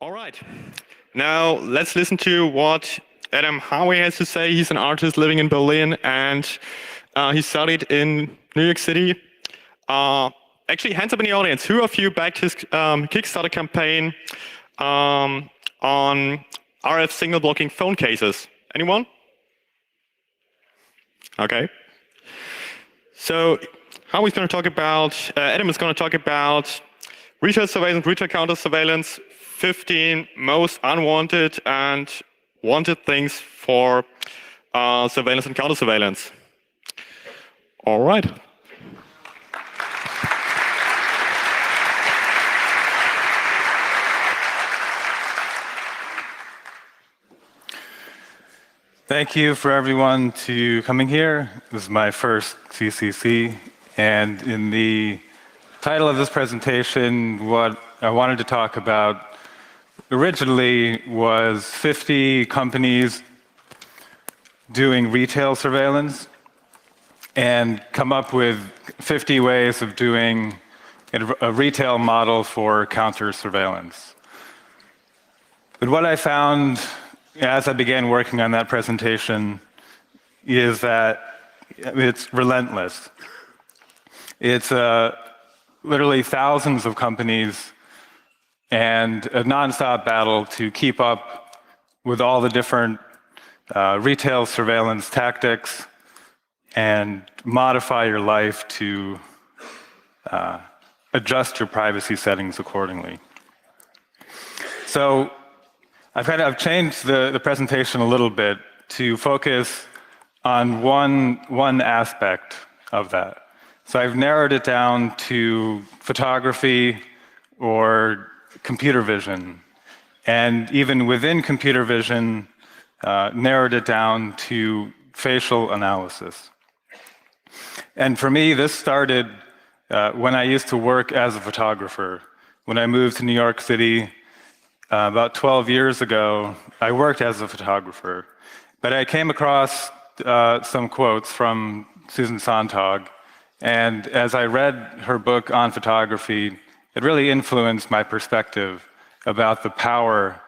All right. Now let's listen to what Adam Harvey has to say. He's an artist living in Berlin, and he studied in New York City. Actually, hands up in the audience. Who of you backed his Kickstarter campaign on RF signal blocking phone cases? Anyone? Okay. So Howie's going to talk about, Adam is going to talk about retail surveillance, retail counter surveillance, 15 most unwanted and wanted things for surveillance and counter surveillance. All right. Thank you for everyone to coming here. This is my first CCC, and in the title of this presentation, what I wanted to talk about originally was 50 companies doing retail surveillance and come up with 50 ways of doing a retail model for counter surveillance. But what I found as I began working on that presentation is that it's relentless. It's literally thousands of companies and a nonstop battle to keep up with all the different retail surveillance tactics and modify your life to adjust your privacy settings accordingly. So I've changed the presentation a little bit to focus on one aspect of that. So I've narrowed it down to photography or computer vision, and even within computer vision, narrowed it down to facial analysis. And for me, this started when I used to work as a photographer. When I moved to New York City, about 12 years ago, I worked as a photographer, but I came across some quotes from Susan Sontag, and as I read her book on photography, it really influenced my perspective about the power,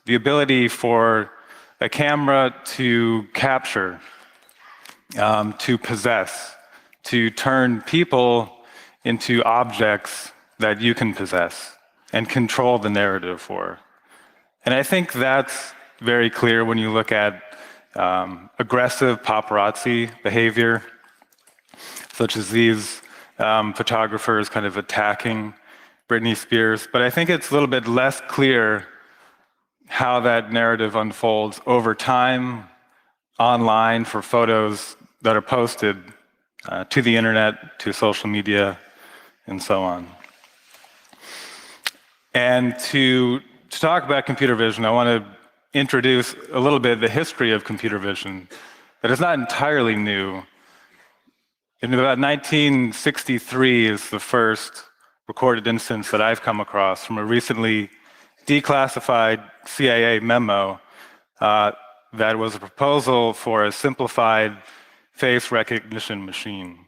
the ability for a camera to capture, to possess, to turn people into objects that you can possess and control the narrative for. And I think that's very clear when you look at aggressive paparazzi behavior, such as these photographers kind of attacking Britney Spears. But I think it's a little bit less clear how that narrative unfolds over time online for photos that are posted to the internet, to social media, and so on. And to talk about computer vision, I want to introduce a little bit the history of computer vision that is not entirely new. In about 1963 is the first recorded instance that I've come across from a recently declassified CIA memo that was a proposal for a simplified face recognition machine.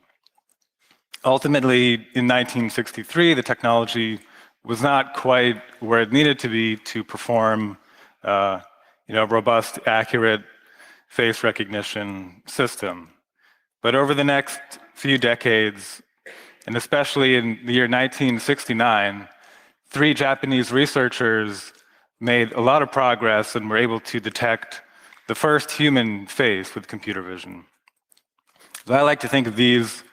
Ultimately, in 1963, the technology was not quite where it needed to be to perform robust, accurate face recognition system. But over the next few decades, and especially in the year 1969, 3 Japanese researchers made a lot of progress and were able to detect the first human face with computer vision. So I like to think of these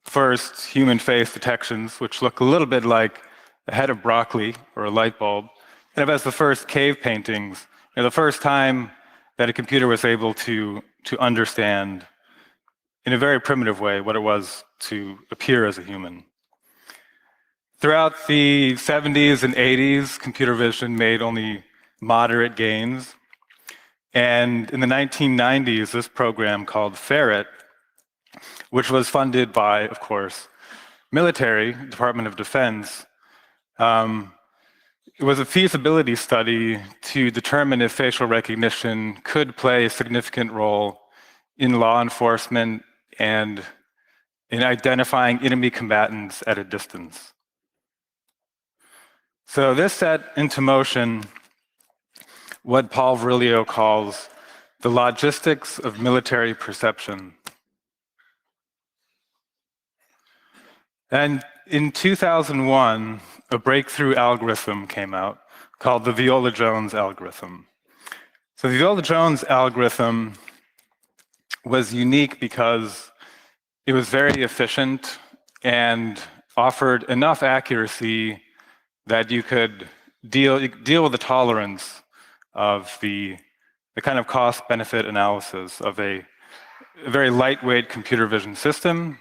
first human face detections, which look a little bit like a head of broccoli or a light bulb, kind of as the first cave paintings, the first time that a computer was able to understand in a very primitive way what it was to appear as a human. Throughout the 70s and 80s, computer vision made only moderate gains. And in the 1990s, this program called Ferret, which was funded by, of course, military, Department of Defense, it was a feasibility study to determine if facial recognition could play a significant role in law enforcement and in identifying enemy combatants at a distance. So this set into motion what Paul Virilio calls the logistics of military perception. And in 2001, a breakthrough algorithm came out called the Viola-Jones algorithm. So the Viola-Jones algorithm was unique because it was very efficient and offered enough accuracy that you could deal with the tolerance of the kind of cost-benefit analysis of a very lightweight computer vision system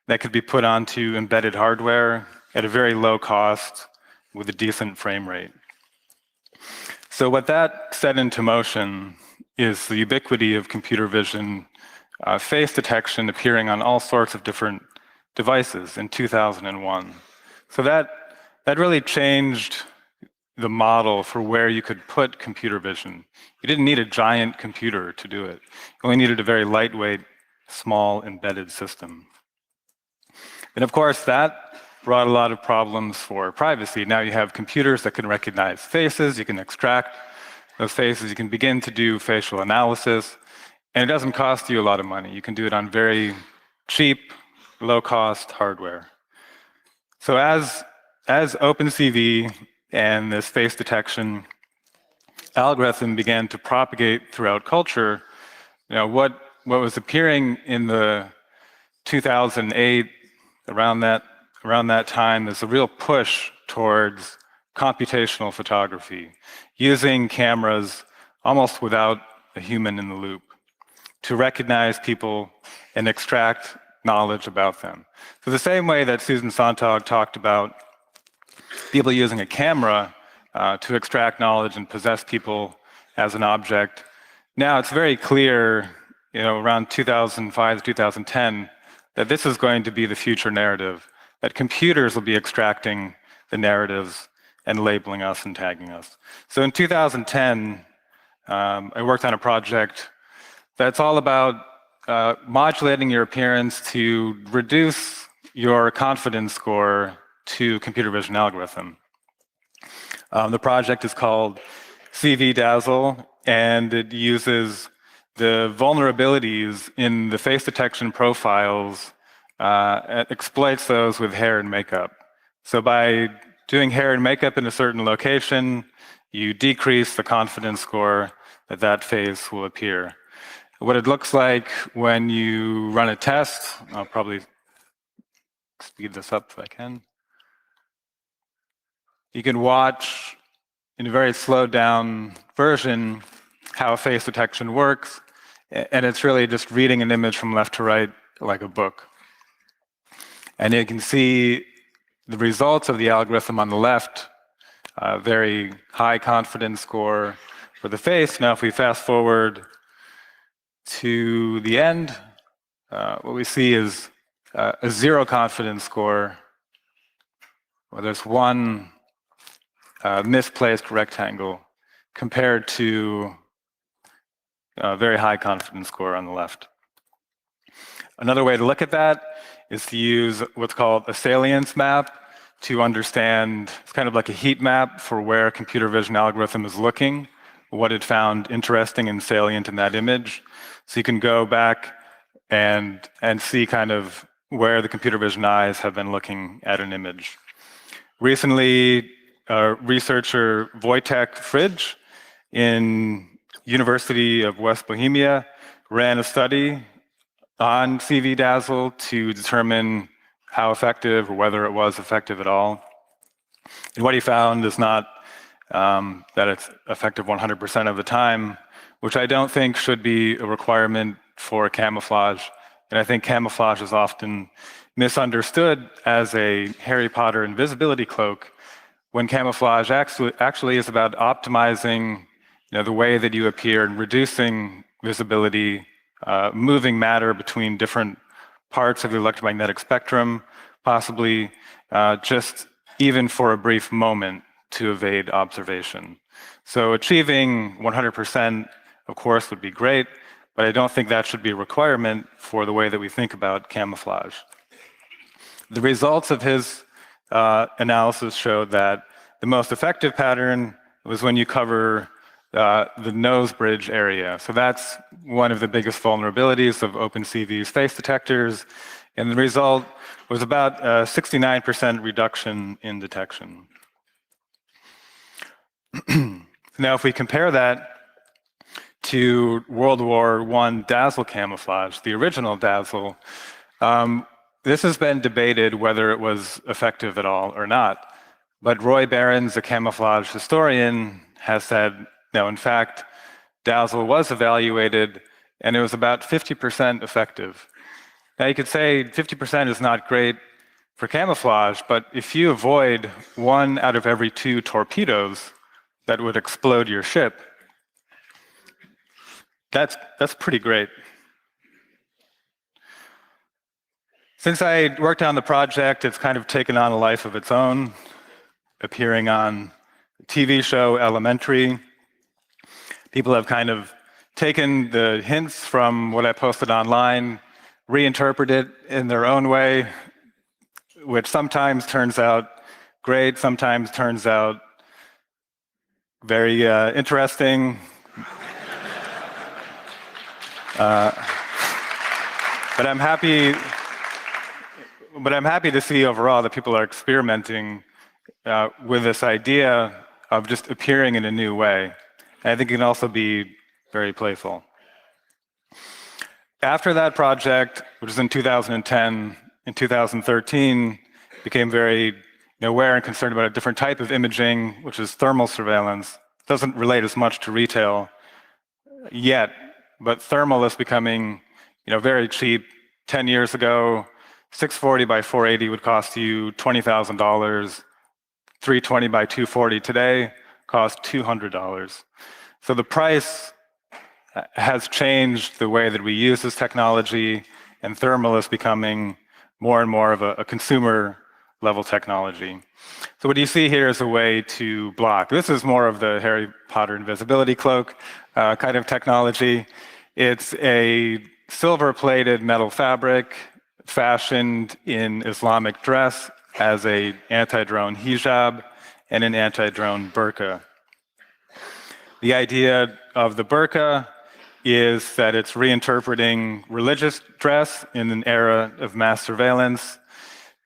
that could be put onto embedded hardware at a very low cost with a decent frame rate. So what that set into motion is the ubiquity of computer vision face detection appearing on all sorts of different devices in 2001. So that really changed the model for where you could put computer vision. You didn't need a giant computer to do it. You only needed a very lightweight, small, embedded system. And of course, that brought a lot of problems for privacy. Now you have computers that can recognize faces, you can extract those faces, you can begin to do facial analysis, and it doesn't cost you a lot of money. You can do it on very cheap, low-cost hardware. So as OpenCV and this face detection algorithm began to propagate throughout culture, what was appearing in the 2008, around that time, is a real push towards computational photography, using cameras almost without a human in the loop to recognize people and extract knowledge about them. So the same way that Susan Sontag talked about people using a camera to extract knowledge and possess people as an object, now it's very clear, around 2005 to 2010, that this is going to be the future narrative, that computers will be extracting the narratives and labeling us and tagging us. So in 2010, I worked on a project that's all about modulating your appearance to reduce your confidence score to computer vision algorithm. The project is called CV Dazzle, and it uses the vulnerabilities in the face detection profiles, exploits those with hair and makeup. So by doing hair and makeup in a certain location, you decrease the confidence score that face will appear. What it looks like when you run a test, I'll probably speed this up if I can. You can watch in a very slowed down version how face detection works, and it's really just reading an image from left to right like a book. And you can see the results of the algorithm on the left, very high confidence score for the face. Now if we fast forward to the end, what we see is a zero confidence score, where there's one misplaced rectangle compared to a very high confidence score on the left. Another way to look at that is to use what's called a salience map to understand, it's kind of like a heat map for where a computer vision algorithm is looking, what it found interesting and salient in that image. So you can go back and see kind of where the computer vision eyes have been looking at an image. Recently, researcher Wojtek Fridge in University of West Bohemia ran a study on CV Dazzle to determine how effective or whether it was effective at all. And what he found is not that it's effective 100% of the time, which I don't think should be a requirement for camouflage. And I think camouflage is often misunderstood as a Harry Potter invisibility cloak, when camouflage actually is about optimizing the way that you appear and reducing visibility, moving matter between different parts of the electromagnetic spectrum, possibly just even for a brief moment to evade observation. So achieving 100%, of course, would be great, but I don't think that should be a requirement for the way that we think about camouflage. The results of his analysis showed that the most effective pattern was when you cover the nose bridge area. So that's one of the biggest vulnerabilities of OpenCV's face detectors. And the result was about a 69% reduction in detection. Now, if we compare that to World War I Dazzle camouflage, the original Dazzle, this has been debated whether it was effective at all or not. But Roy Barons, a camouflage historian, has said, no, in fact, Dazzle was evaluated and it was about 50% effective. Now you could say 50% is not great for camouflage, but if you avoid 1 out of every 2 torpedoes that would explode your ship, that's pretty great. Since I worked on the project, it's kind of taken on a life of its own, appearing on the TV show Elementary. People have kind of taken the hints from what I posted online, reinterpreted it in their own way, which sometimes turns out great, sometimes turns out very interesting. But I'm happy to see overall that people are experimenting with this idea of just appearing in a new way. And I think it can also be very playful. After that project, which was in 2010, in 2013, became very aware and concerned about a different type of imaging, which is thermal surveillance. It doesn't relate as much to retail yet, but thermal is becoming very cheap. 10 years ago, 640 by 480 would cost you $20,000. 320 by 240 today costs $200. So the price has changed the way that we use this technology, and thermal is becoming more and more of a consumer level technology. So what you see here is a way to block. This is more of the Harry Potter invisibility cloak kind of technology. It's a silver-plated metal fabric fashioned in Islamic dress as an anti-drone hijab and an anti-drone burqa. The idea of the burqa is that it's reinterpreting religious dress in an era of mass surveillance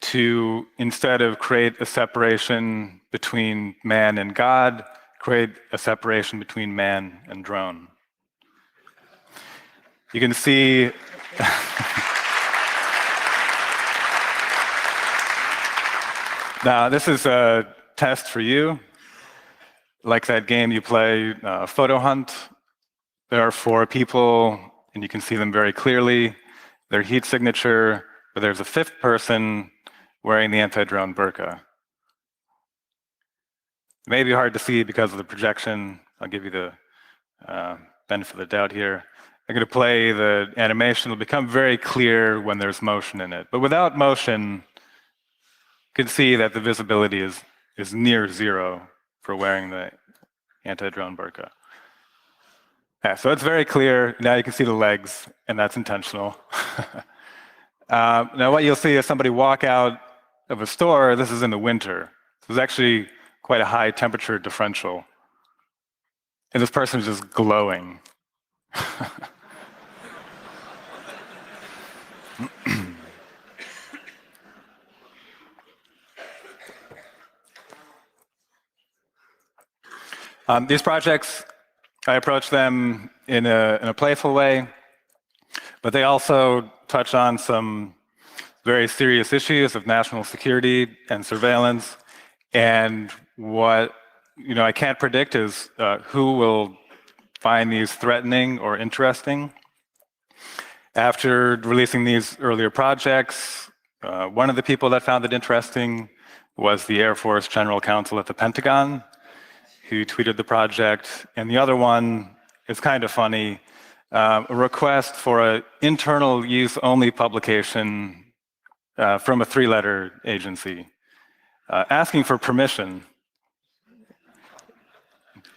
to, instead of create a separation between man and God, create a separation between man and drone. You can see now this is a test for you, like that game you play, Photo Hunt. There are 4 people, and you can see them very clearly, their heat signature, but there's a 5th person wearing the anti-drone burqa. It may be hard to see because of the projection. I'll give you the benefit of the doubt here. I'm going to play the animation. It'll become very clear when there's motion in it. But without motion, you can see that the visibility is near 0 for wearing the anti-drone burqa. Yeah, so it's very clear. Now you can see the legs, and that's intentional. Now what you'll see is somebody walk out of a store. This is in the winter. There's actually quite a high temperature differential. And this person is just glowing. These projects, I approach them in a playful way, but they also touch on some very serious issues of national security and surveillance. And what I can't predict is who will find these threatening or interesting. After releasing these earlier projects, one of the people that found it interesting was the Air Force General Counsel at the Pentagon, who tweeted the project. And the other one is kind of funny, a request for an internal use only publication from a 3-letter agency, asking for permission.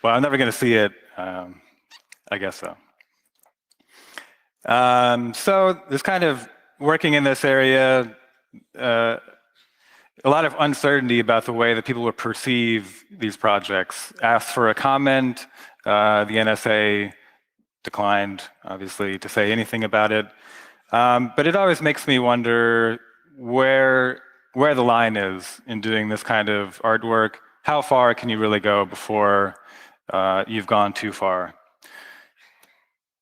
Well, I'm never going to see it. I guess so. So this kind of working in this area, a lot of uncertainty about the way that people would perceive these projects. Asked for a comment, the NSA declined, obviously, to say anything about it. But it always makes me wonder where the line is in doing this kind of artwork. How far can you really go before you've gone too far?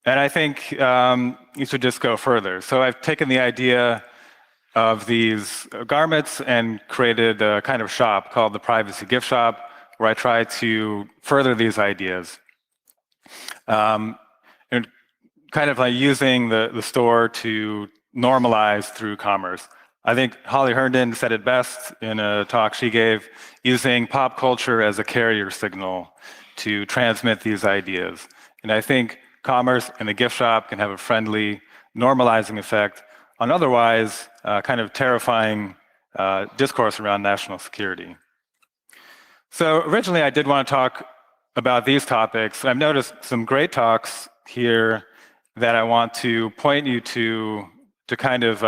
And I think you should just go further. So I've taken the idea of these garments and created a kind of shop called the Privacy Gift Shop, where I try to further these ideas. And kind of like using the store to normalize through commerce. I think Holly Herndon said it best in a talk she gave, using pop culture as a carrier signal to transmit these ideas. And I think commerce and the gift shop can have a friendly, normalizing effect on otherwise kind of terrifying discourse around national security. So originally I did want to talk about these topics. I've noticed some great talks here that I want to point you to kind of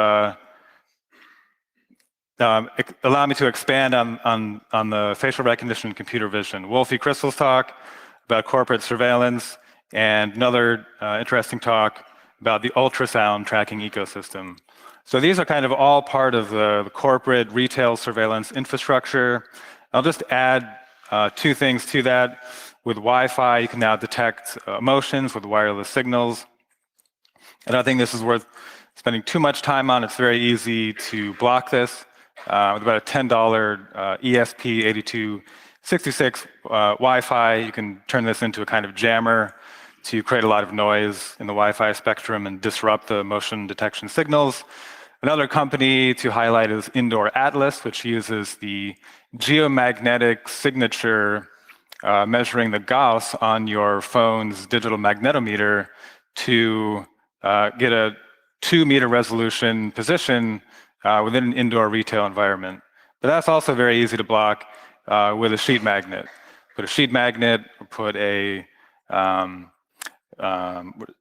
allow me to expand on the facial recognition and computer vision. Wolfie Crystal's talk about corporate surveillance, and another interesting talk about the ultrasound tracking ecosystem. So these are kind of all part of the corporate retail surveillance infrastructure. I'll just add two things to that. With Wi-Fi, you can now detect emotions with wireless signals. And I think this is worth spending too much time on. It's very easy to block this. With about a $10 ESP8266 Wi-Fi, you can turn this into a kind of jammer to create a lot of noise in the Wi-Fi spectrum and disrupt the motion detection signals. Another company to highlight is Indoor Atlas, which uses the geomagnetic signature measuring the Gauss on your phone's digital magnetometer to get a 2-meter resolution position within an indoor retail environment. But that's also very easy to block with a sheet magnet. Put a sheet magnet, or put a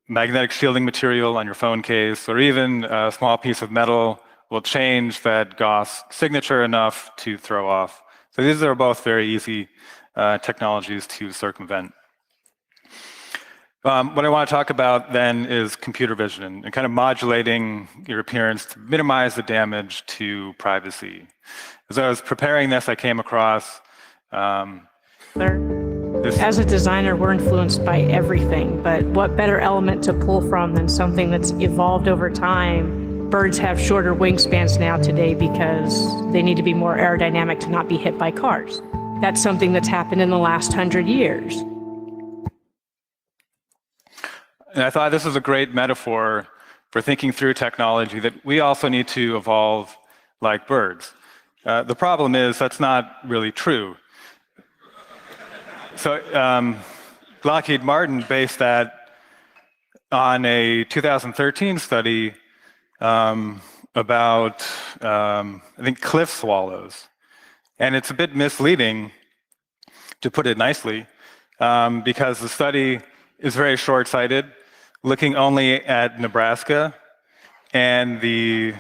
magnetic shielding material on your phone case, or even a small piece of metal will change that Gauss signature enough to throw off. So these are both very easy technologies to circumvent. What I want to talk about then is computer vision and kind of modulating your appearance to minimize the damage to privacy. As I was preparing this, I came across As a designer, we're influenced by everything, but what better element to pull from than something that's evolved over time? Birds have shorter wingspans now today because they need to be more aerodynamic to not be hit by cars. That's something that's happened in the last 100 years. And I thought this was a great metaphor for thinking through technology, that we also need to evolve like birds. The problem is that's not really true. So Lockheed Martin based that on a 2013 study about, I think, cliff swallows. And it's a bit misleading, to put it nicely, because the study is very short-sighted, looking only at Nebraska, and the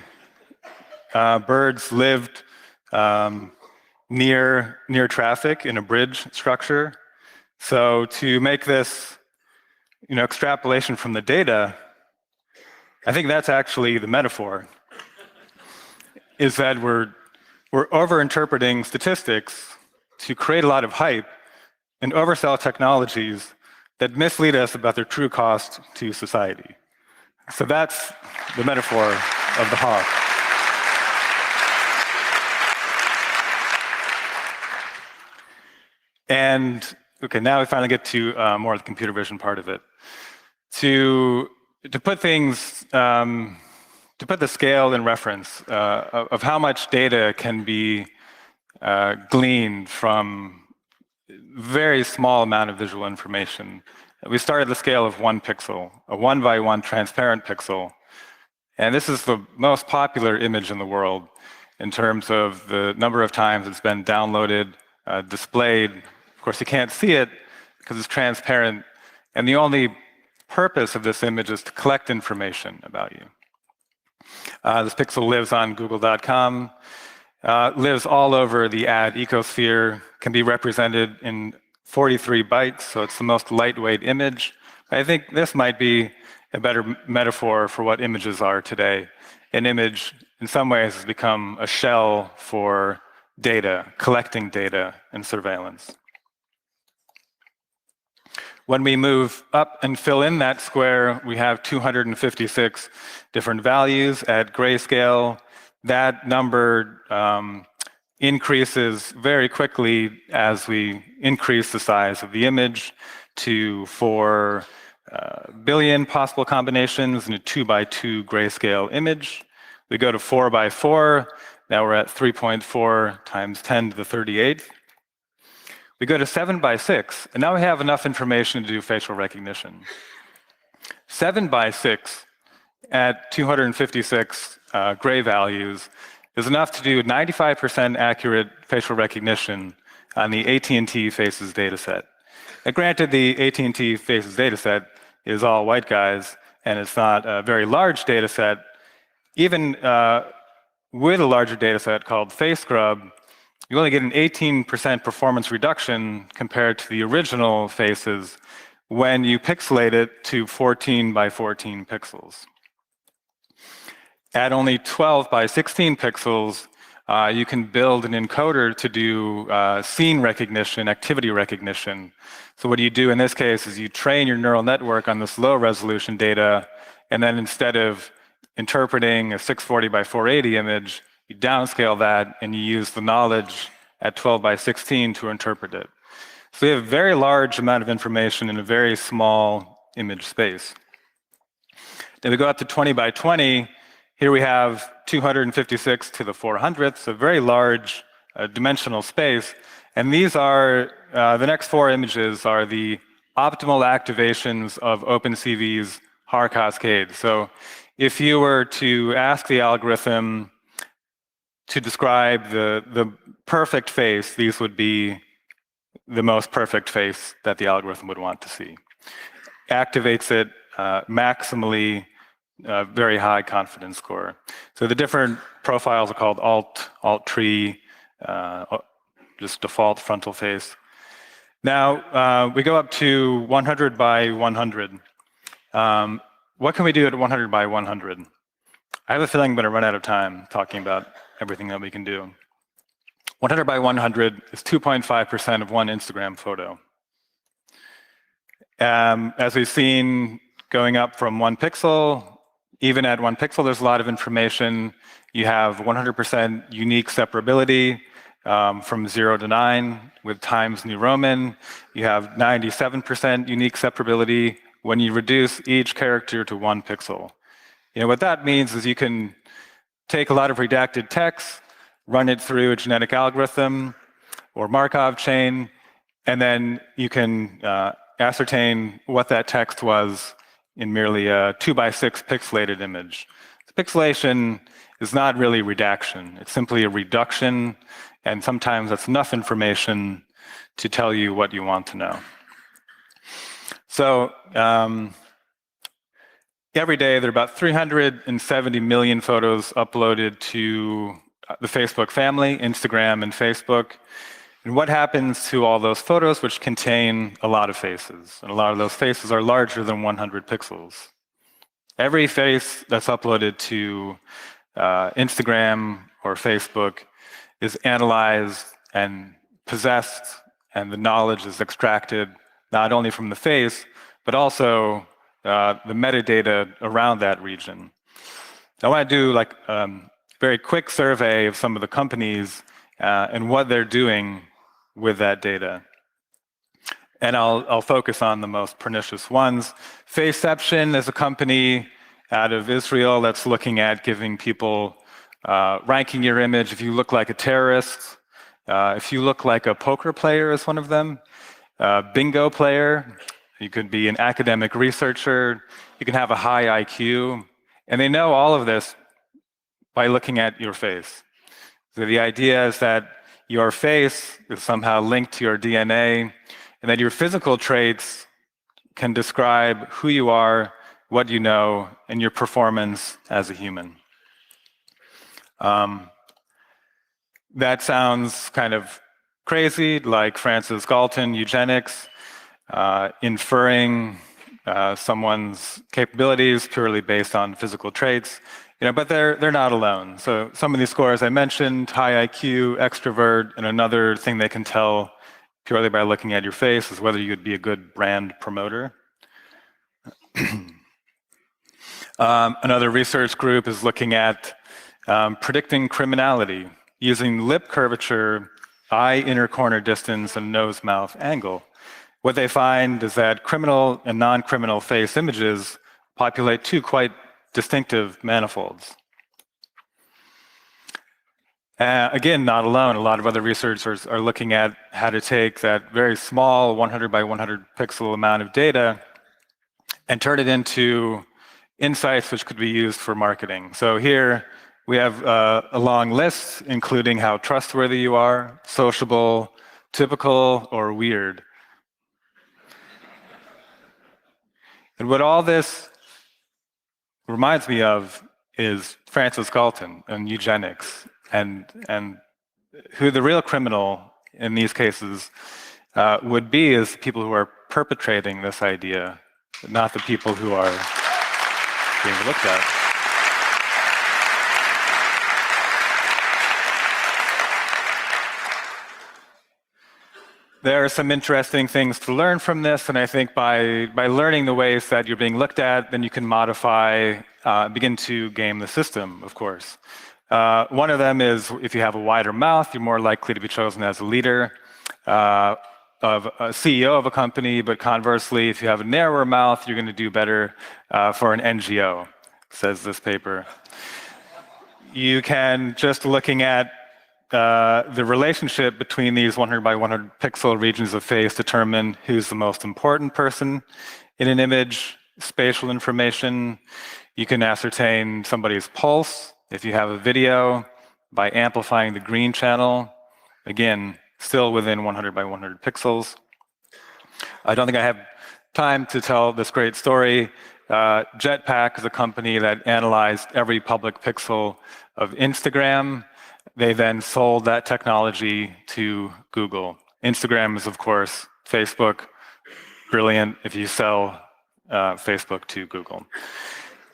birds lived near traffic in a bridge structure. So to make this, extrapolation from the data, I think that's actually the metaphor, is that we're over-interpreting statistics to create a lot of hype and oversell technologies that mislead us about their true cost to society. So that's the metaphor of the hawk. And okay, now we finally get to more of the computer vision part of it. To put things, to put the scale in reference of how much data can be gleaned from very small amount of visual information. We started the scale of 1 pixel, a 1x1 transparent pixel. And this is the most popular image in the world in terms of the number of times it's been downloaded, displayed. Of course, you can't see it because it's transparent. And the only purpose of this image is to collect information about you. This pixel lives on google.com. lives all over the ad ecosphere, can be represented in 43 bytes, so it's the most lightweight image. I think this might be a better metaphor for what images are today. An image, in some ways, has become a shell for data, collecting data and surveillance. When we move up and fill in that square, we have 256 different values at grayscale. That number increases very quickly as we increase the size of the image to 4 billion possible combinations in a 2x2 grayscale image. We go to 4x4, now we're at 3.4 times 10 to the 38th. We go to 7x6, and now we have enough information to do facial recognition. 7x6 at 256 gray values is enough to do 95% accurate facial recognition on the AT&T Faces dataset. Now, granted, the AT&T Faces dataset is all white guys, and it's not a very large dataset. Even with a larger dataset called Face Scrub, you only get an 18% performance reduction compared to the original faces when you pixelate it to 14 by 14 pixels. At only 12 by 16 pixels, you can build an encoder to do scene recognition, activity recognition. So what you do in this case is you train your neural network on this low resolution data, and then instead of interpreting a 640 by 480 image, you downscale that and you use the knowledge at 12 by 16 to interpret it. So we have a very large amount of information in a very small image space. Then we go up to 20 by 20. Here we have 256 to the 400th, a very large dimensional space. And these are, the next 4 images are the optimal activations of OpenCV's Haar cascade. So if you were to ask the algorithm to describe the perfect face, these would be the most perfect face that the algorithm would want to see. Activates it maximally, very high confidence score. So the different profiles are called alt tree, just default frontal face. Now we go up to 100 by 100. What can we do at 100 by 100? I have a feeling I'm going to run out of time talking about everything that we can do. 100 by 100 is 2.5% of one Instagram photo. As we've seen, going up from 1 pixel, even at 1 pixel, there's a lot of information. You have 100% unique separability from 0 to 9 with Times New Roman. You have 97% unique separability when you reduce each character to 1 pixel. You know, what that means is you can take a lot of redacted text, run it through a genetic algorithm or Markov chain, and then you can ascertain what that text was in merely a 2 by 6 pixelated image. The pixelation is not really redaction. It's simply a reduction, and sometimes that's enough information to tell you what you want to know. So every day, there are about 370 million photos uploaded to the Facebook family, Instagram and Facebook. And what happens to all those photos, which contain a lot of faces? And a lot of those faces are larger than 100 pixels. Every face that's uploaded to Instagram or Facebook is analyzed and possessed, and the knowledge is extracted not only from the face, but also the metadata around that region. I want to do like a very quick survey of some of the companies and what they're doing with that data. And I'll focus on the most pernicious ones. Faceception is a company out of Israel that's looking at giving people, ranking your image if you look like a terrorist, if you look like a poker player is one of them, bingo player, you could be an academic researcher, you can have a high IQ, and they know all of this by looking at your face. So the idea is that your face is somehow linked to your DNA, and that your physical traits can describe who you are, what you know, and your performance as a human. that sounds kind of crazy, like Francis Galton, eugenics, inferring someone's capabilities purely based on physical traits. But they're not alone. So some of these scores I mentioned, high IQ, extrovert, and another thing they can tell purely by looking at your face is whether you'd be a good brand promoter. Another research group is looking at predicting criminality using lip curvature, eye inner corner distance, and nose-mouth angle. What they find is that criminal and non-criminal face images populate two quite distinctive manifolds. Again, not alone. A lot of other researchers are looking at how to take that very small 100 by 100 pixel amount of data and turn it into insights which could be used for marketing. So here we have a long list, including how trustworthy you are, sociable, typical, or weird. And what all this reminds me of is Francis Galton and eugenics, and who the real criminal in these cases would be is people who are perpetrating this idea, not the people who are being looked at. There are some interesting things to learn from this, and I think by learning the ways that you're being looked at, then you can modify, begin to game the system, of course. One of them is if you have a wider mouth, you're more likely to be chosen as a leader of a CEO of a company, but conversely, if you have a narrower mouth, you're going to do better for an NGO, says this paper. You can, just looking at the relationship between these 100 by 100 pixel regions of face, determine who's the most important person in an image, spatial information. You can ascertain somebody's pulse if you have a video by amplifying the green channel. Again, still within 100 by 100 pixels. I don't think I have time to tell this great story. Jetpack is a company that analyzed every public pixel of Instagram. They then sold that technology to Google. Instagram is, of course, Facebook. Brilliant if you sell Facebook to Google.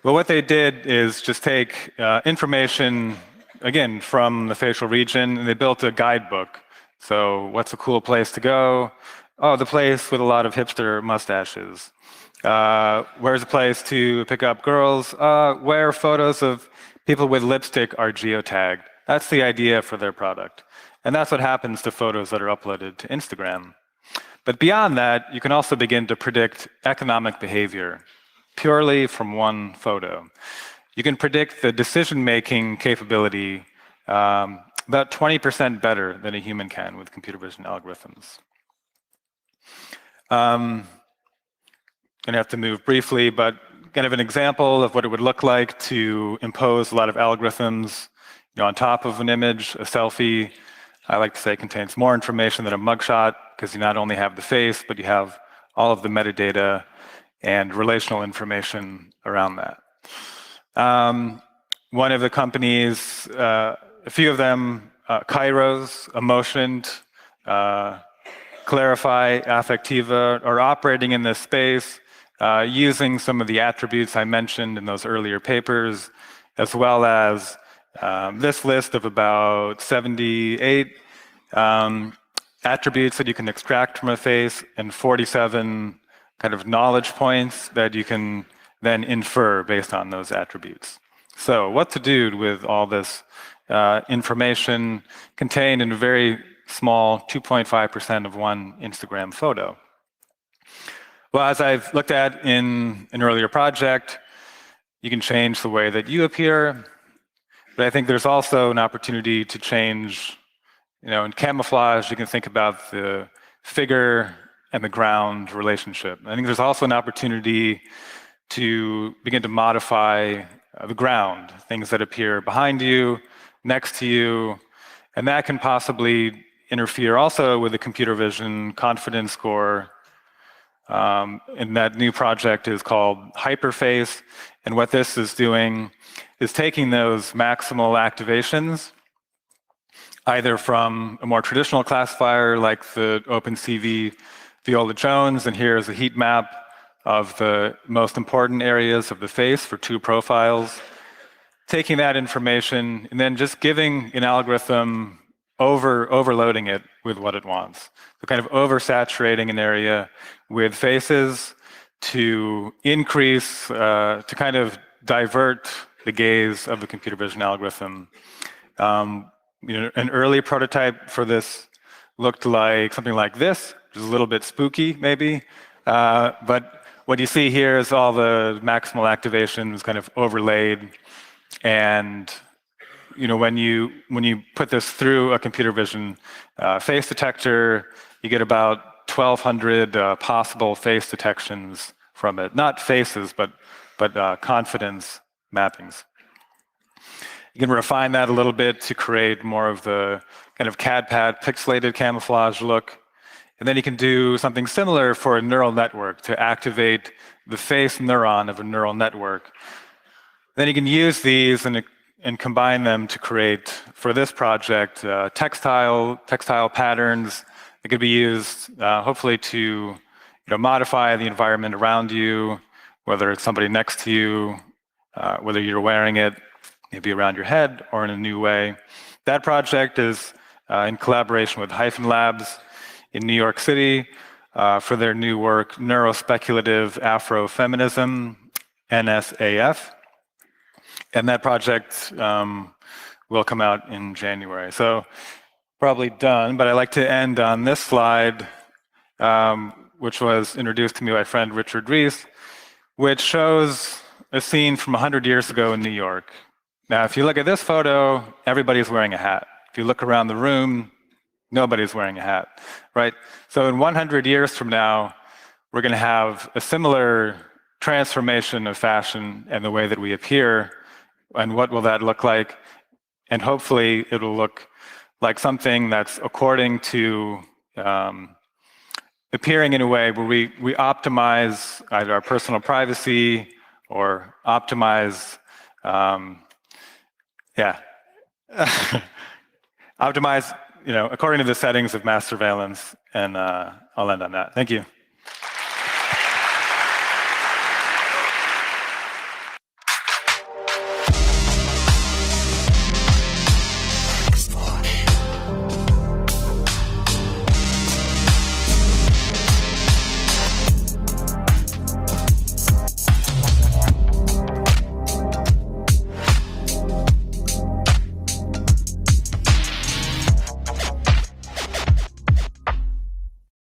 Well, what they did is just take information, again, from the facial region, and they built a guidebook. So what's a cool place to go? Oh, the place with a lot of hipster mustaches. Where's a place to pick up girls? Where photos of people with lipstick are geotagged. That's the idea for their product. And that's what happens to photos that are uploaded to Instagram. But beyond that, you can also begin to predict economic behavior purely from one photo. You can predict the decision-making capability about 20% better than a human can with computer vision algorithms. I'm going to have to move briefly, but kind of an example of what it would look like to impose a lot of algorithms on top of an image. A selfie, I like to say, contains more information than a mugshot because you not only have the face, but you have all of the metadata and relational information around that. One of the companies, a few of them, Kairos, Emotioned, Clarify, Affectiva, are operating in this space using some of the attributes I mentioned in those earlier papers, as well as this list of about 78 attributes that you can extract from a face and 47 kind of knowledge points that you can then infer based on those attributes. So what to do with all this information contained in a very small 2.5% of one Instagram photo? Well, as I've looked at in an earlier project, you can change the way that you appear, but I think there's also an opportunity to change, in camouflage, you can think about the figure and the ground relationship. I think there's also an opportunity to begin to modify the ground, things that appear behind you, next to you, and that can possibly interfere also with the computer vision confidence score. And that new project is called Hyperface, and what this is doing is taking those maximal activations either from a more traditional classifier like the OpenCV Viola Jones, and here's a heat map of the most important areas of the face for 2 profiles, taking that information and then just giving an algorithm overloading it with what it wants. So kind of oversaturating an area with faces to increase, to kind of divert the gaze of the computer vision algorithm. An early prototype for this looked like something like this, which is a little bit spooky maybe, but what you see here is all the maximal activations kind of overlaid, and when you put this through a computer vision face detector, you get about 1,200 possible face detections from it. Not faces, but confidence mappings. You can refine that a little bit to create more of the kind of CAD-PAD pixelated camouflage look. And then you can do something similar for a neural network to activate the face neuron of a neural network. Then you can use these and combine them to create, for this project, textile patterns that could be used hopefully to modify the environment around you, whether it's somebody next to you, whether you're wearing it, maybe around your head or in a new way. That project is in collaboration with Hyphen Labs in New York City for their new work, Neurospeculative Afrofeminism, NSAF. And that project will come out in January. So probably done, but I'd like to end on this slide, which was introduced to me by my friend Richard Rees, which shows a scene from 100 years ago in New York. Now, if you look at this photo, everybody's wearing a hat. If you look around the room, nobody's wearing a hat, right? So in 100 years from now, we're going to have a similar transformation of fashion and the way that we appear. And what will that look like? And hopefully it'll look like something that's according to appearing in a way where we optimize either our personal privacy or optimize, optimize, according to the settings of mass surveillance. And I'll end on that. Thank you.